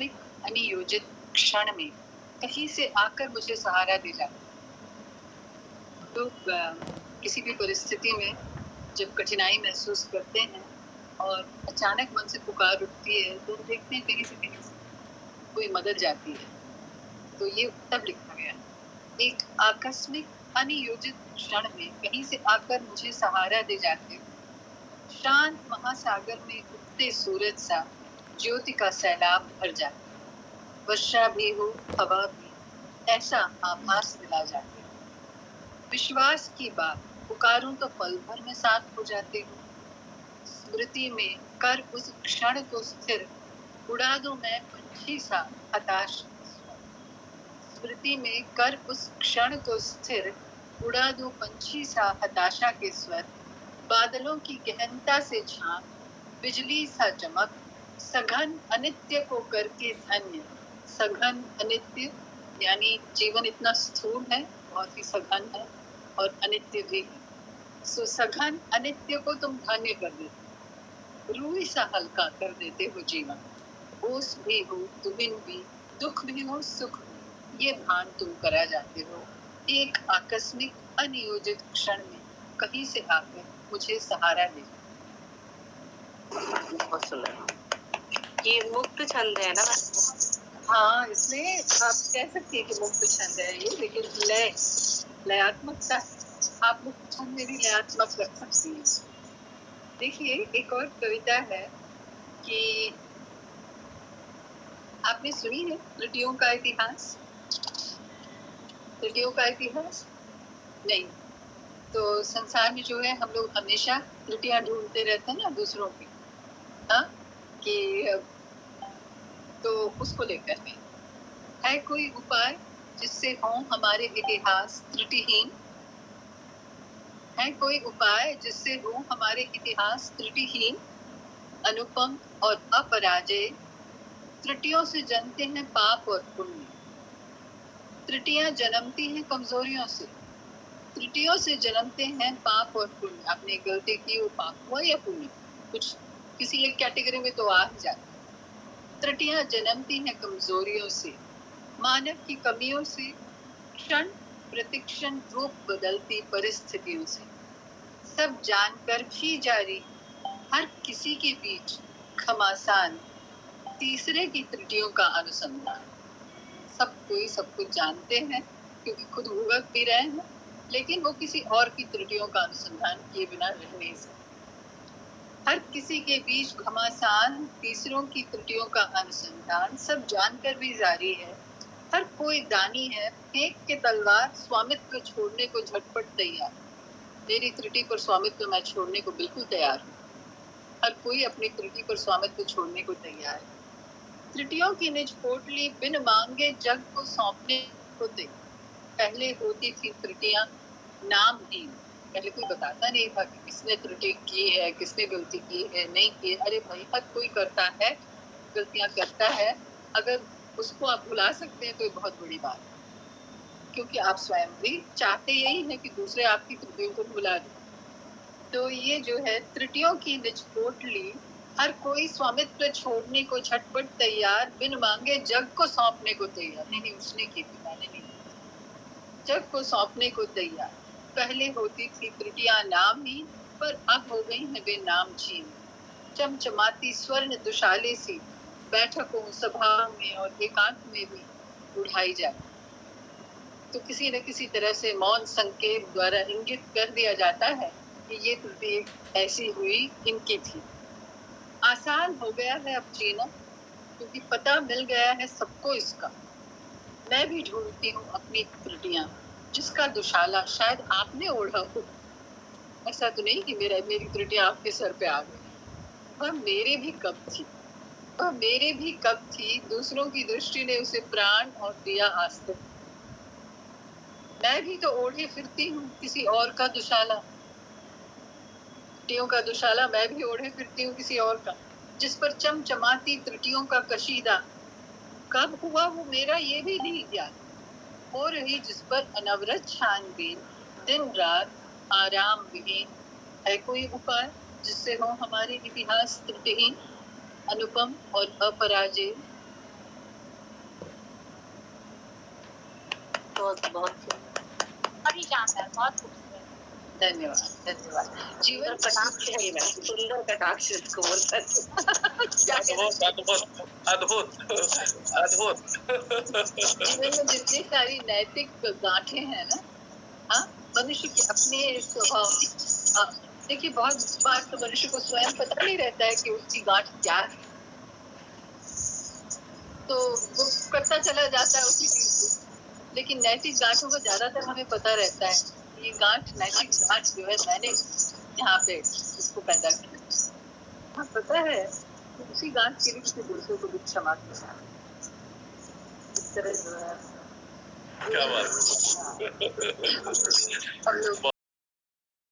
अनियोजित क्षण में कहीं से आकर मुझे सहारा दे जाता। लोग किसी भी परिस्थिति में जब कठिनाई महसूस करते हैं और अचानक मन से पुकार उठती है, तो हम देखते हैं कहीं से कोई मदद जाती है। तो ये तब लिखा गया, एक आकस्मिक अनियोजित क्षण में कहीं से आकर मुझे सहारा दे जाते, शांत महासागर में उगते सूरज सा ज्योति का सैलाब भर जाते, वर्षा भी हो हवा भी, ऐसा आभास दिला जाते। विश्वास की बात पुकारूं तो पल भर में साथ हो जाते हो, स्मृति में कर उस क्षण को स्थिर, उड़ा दूं मैं पंछी सा हताश। स्मृति में कर उस क्षण को स्थिर, उड़ा दूं पंछी सा हताशा के स्वर, बादलों की गहनता से झांक, बिजली सा चमक, सघन अनित्य को करके धन्य। सघन अनित्य यानी जीवन इतना स्थूल है, बहुत ही सघन है और अनित्य भी है। सो सघन अनित्य को तुम धन्य कर देते, रूही सा हल्का कर देते हो जीवन। ओस भी हो तुहिन भी, दुख भी हो सुख भी, ये भान तुम करा जाते हो, एक आकस्मिक अनियोजित क्षण में कहीं से आकर मुझे सहारा दे। बहुत सुंदर। ये मुक्त छंद है ना? हाँ, इसमें आप कह सकती है कि मुक्त छंद है ये, लेकिन लयात्मकता आप मुक्त छंद में भी लयात्मक रख सकती हैं। देखिए, एक और कविता है कि आपने सुनी है त्रुटियों का इतिहास? त्रुटियों का इतिहास नहीं। तो संसार में जो है हम लोग हमेशा त्रुटियां ढूंढते रहते हैं ना दूसरों की, हाँ, कि तो उसको लेकर है कोई उपाय जिससे हो हमारे इतिहास त्रुटिहीन? है कोई उपाय जिससे हो हमारे इतिहास त्रुटिहीन, अनुपम और अपराजय? त्रुटियों से जन्मते हैं पाप और पुण्य, त्रुटियां जन्मती हैं कमजोरियों से, त्रुटियों से जन्मते हैं पाप और पुण्य। आपने गलती की, वो पाप हुआ या पुण्य, कुछ किसी एक कैटेगरी में तो आ ही जाता है। त्रुटियां जन्मती हैं कमजोरियों से, मानव की कमियों से, क्षण प्रतिक्षण रूप बदलती परिस्थितियों से, सब जानकर भी जारी हर किसी के बीच घमासान, तीसरे की त्रुटियों का अनुसंधान। सब कोई सब कुछ जानते हैं क्योंकि खुद भुगत भी रहे हैं, लेकिन वो किसी और की त्रुटियों का अनुसंधान किए बिना रह नहीं सकते। हर किसी के बीच घमासान, तीसरों की त्रुटियों का अनुसंधान, सब जानकर भी जारी है। हर कोई दानी है, फेंक के तलवार स्वामित्व छोड़ने को झटपट तैयार। मेरी त्रुटि पर स्वामित्व मैं छोड़ने को बिल्कुल तैयार हूँ। हर कोई अपनी त्रुटि पर स्वामित्व छोड़ने को तैयार है। त्रुटियों की निज पोटली बिन मांगे जग को सौंपने को तैयार। पहले होती थी त्रुटियां नामहीन, पहले कोई बताता नहीं था कि किसने त्रुटि की है, किसने गलती की है, नहीं की है। अरे भाई, हर कोई करता है, गलतियां करता है। अगर उसको आप भुला सकते हैं तो ये बहुत बड़ी बात है, क्योंकि आप स्वयं भी चाहते यही है कि दूसरे आपकी त्रुटियों को भुला दें। तो ये जो है त्रुटियों की निज पोटली, हर कोई स्वामित्व छोड़ने को झटपट तैयार, बिन मांगे जग को सौंपने को तैयार। नहीं, उसने की थी, मैंने नहीं, जग को सौंपने को तैयार। पहले होती थी त्रुटियां नामहीन, पर अब हो गई है वे नामचीन। चमचमाती स्वर्ण दुशाले सी बैठकों सभाओं में और एकांत में भी उड़ाई जाती, तो किसी न किसी तरह से मौन संकेत द्वारा इंगित कर दिया जाता है कि ये त्रुटि ऐसी हुई, इनकी थी। आसान हो गया है अब जीना, क्योंकि पता मिल गया है सबको इसका। मैं भी ढूंढती हूँ अपनी त्रुटियां, जिसका दुशाला शायद आपने ओढ़ा हो। ऐसा तो नहीं कि मेरी त्रुटियां आपके सर पे आ गई। वह मेरे भी कब थी, वह मेरे भी कब थी, दूसरों की दृष्टि ने उसे प्राण और दिया आस्तिक। मैं भी तो ओढ़े फिरती हूँ किसी और का दुशाला, त्रुटियों का दुशाला मैं भी ओढ़े फिरती हूँ किसी और का, जिस पर चमचमाती त्रुटियों का कशीदा। कब हुआ वो मेरा ये भी नहीं ज्ञात, हो रही जिस पर अनवरत छानबीन, दिन रात आराम विहीन। है कोई उपाय जिससे हो हमारे इतिहास त्रुटिहीन, अनुपम और अपराजय? बहुत बहुत अभी जानदार, बहुत खूबसूरत। धन्यवाद धन्यवाद। जीवन कटाक्ष है ना, सुंदर कटाक्ष इसको बोलते हैं। क्या कहना अद्भुत अद्भुत अद्भुत अद्भुत। जीवन में जितनी सारी नैतिक गांठें हैं ना, हाँ, मनुष्य के अपने स्वभाव में, हाँ, देखिए बहुत बार तो मनुष्य को स्वयं पता नहीं रहता है कि उसकी गांठ क्या है, तो वो करता चला जाता है उसी चीज को। लेकिन नैतिक गांठों को ज्यादातर हमें पता रहता है, ये गांठ, नैतिक गांठ जो है मैंने यहाँ पे इसको पैदा किया, हाँ पता है, तो उसी गांठ के लिए किसी दूसरे को भी क्षमा किया, इस तरह जो है क्या बात। हम लोग